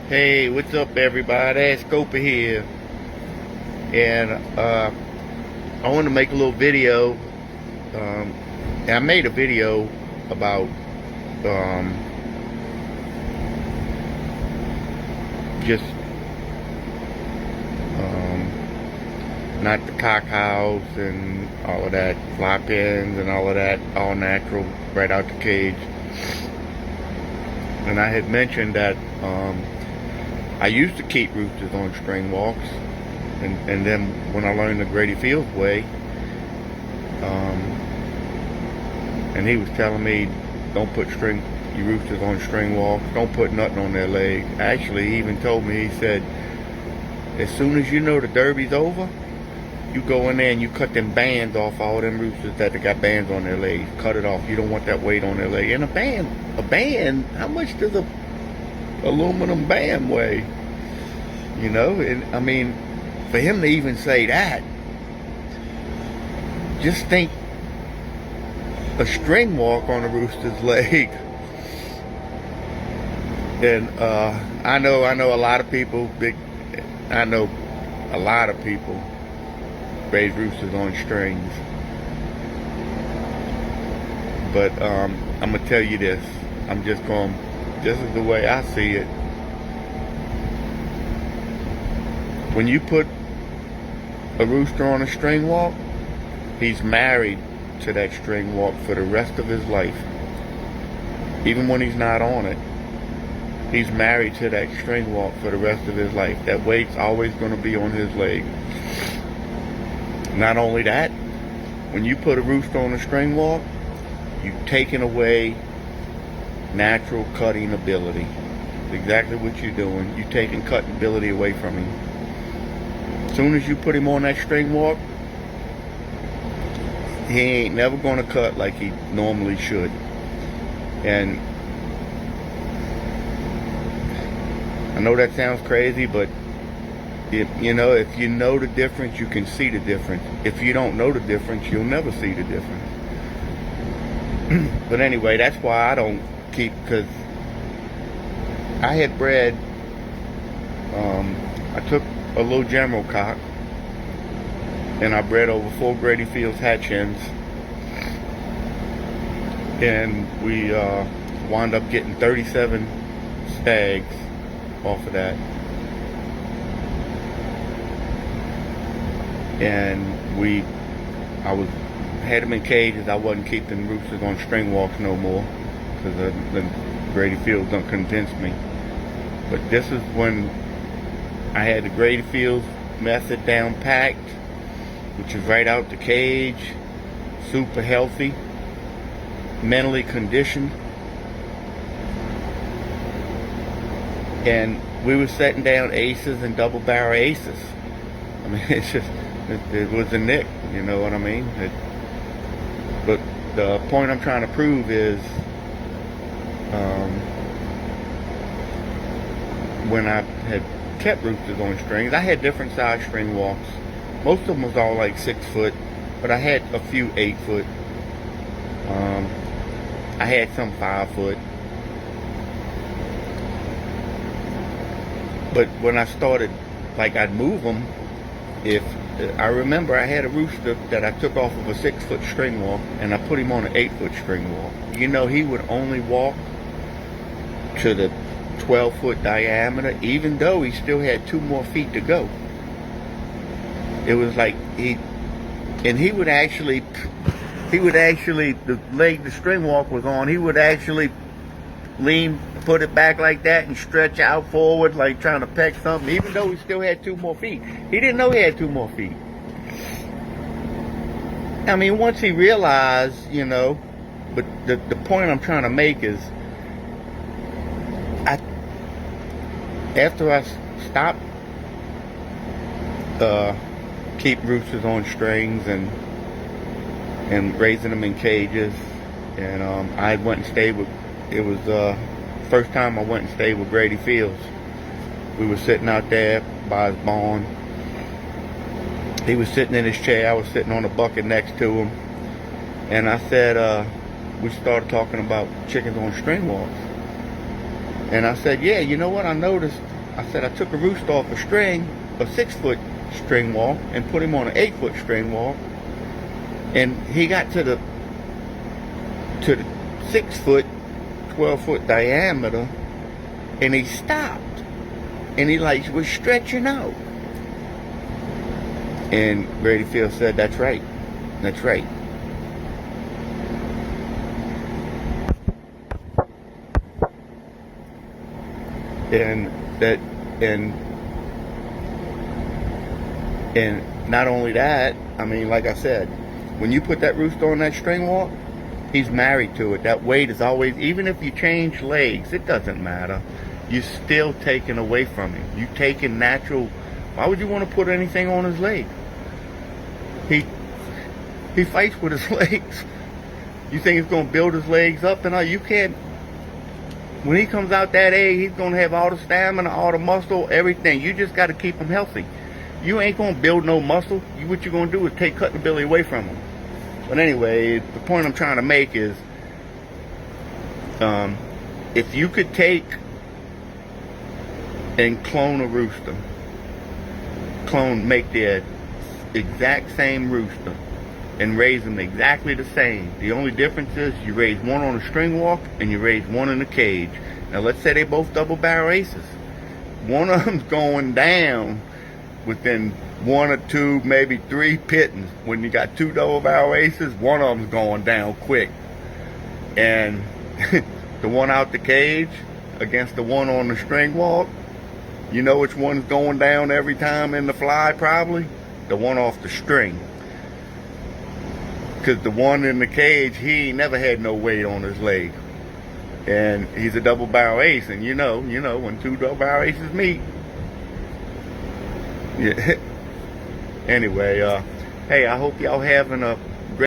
Hey, what's up, everybody? Scopa here, and I want to make a little video. And I made a video about just not the cock house and all of that, fly pins and all of that, all natural, right out the cage. And I had mentioned that I used to keep roosters on string walks, and then when I learned the Grady Fields way, and he was telling me, don't put your roosters on string walks, don't put nothing on their legs. Actually, he even told me, he said, as soon as you know the derby's over, you go in there and you cut them bands off all them roosters that they got bands on their legs. Cut it off. You don't want that weight on their leg. And a band, how much does a aluminum band weigh? You know, and I mean, for him to even say that, just think a string walk on a rooster's leg. And I know a lot of people raise roosters on strings. But I'm gonna tell you this. This is the way I see it. When you put a rooster on a string walk, he's married to that string walk for the rest of his life. Even when he's not on it, he's married to that string walk for the rest of his life. That weight's always going to be on his leg. Not only that, when you put a rooster on a string walk, you've taken away natural cutting ability. It's exactly what you're doing. You're taking cutting ability away from him. As soon as you put him on that string walk, he ain't never going to cut like he normally should. And I know that sounds crazy, but you know, if you know the difference, you can see the difference. If you don't know the difference, you'll never see the difference. But anyway, that's why I don't keep, because I had bred, I took a little general cock and I bred over 4 Grady Fields hatch hens, and we wound up getting 37 stags off of that. And I had them in cages. I wasn't keeping roosters on string walks no more, because the Grady Fields don't convince me. But this is when I had the Grady Fields method down packed, which is right out the cage, super healthy, mentally conditioned. And we were setting down aces and double barrel aces. I mean, it's just, it was a nick, you know what I mean? But the point I'm trying to prove is, when I had kept roosters on strings, I had different size string walks. Most of them was all like 6 foot, but I had a few 8 foot. I had some 5 foot. But when I started, like, I'd move them. If I remember, I had a rooster that I took off of a 6 foot string walk, and I put him on an 8 foot string walk. You know, he would only walk to the 12 foot diameter, even though he still had 2 more feet to go. It was like he would actually, the leg the string walk was on, he would actually lean, put it back like that, and stretch out forward like trying to peck something, even though he still had 2 more feet. He didn't know he had 2 more feet. I mean, once he realized, you know, but the point I'm trying to make is, after I stopped keep roosters on strings and raising them in cages, and I went and stayed with, it was first time I went and stayed with Grady Fields. We were sitting out there by his barn. He was sitting in his chair, I was sitting on a bucket next to him, and I said, we started talking about chickens on string walks. And I said, yeah, you know what, I noticed I said I took a rooster off a string, a 6-foot string walk, and put him on an 8-foot string walk, and he got to the 6-foot, 12-foot diameter, and he stopped, and he like was stretching out. And Grady Field said, "That's right, that's right." And that, and not only that, I mean, like I said, when you put that rooster on that string walk, he's married to it. That weight is always, even if you change legs, it doesn't matter. You're still taking away from him. You taking natural. Why would you want to put anything on his leg? He fights with his legs. You think it's going to build his legs up and all? You can't. When he comes out that age, he's going to have all the stamina, all the muscle, everything. You just got to keep him healthy. You ain't going to build no muscle. What you're going to do is take cutting ability away from him. But anyway, the point I'm trying to make is, if you could take and clone a rooster, make the exact same rooster, and raise them exactly the same. The only difference is you raise one on a string walk and you raise one in a cage. Now let's say they both double barrel aces. One of them's going down within 1 or 2, maybe 3 pittings. When you got 2 double barrel aces, one of them's going down quick. And the one out the cage against the one on the string walk, you know which one's going down every time in the fly probably? The one off the string. Because the one in the cage, he ain't never had no weight on his leg. And he's a double barrel ace. And you know, when 2 double barrel aces meet. Yeah. Anyway, hey, I hope y'all having a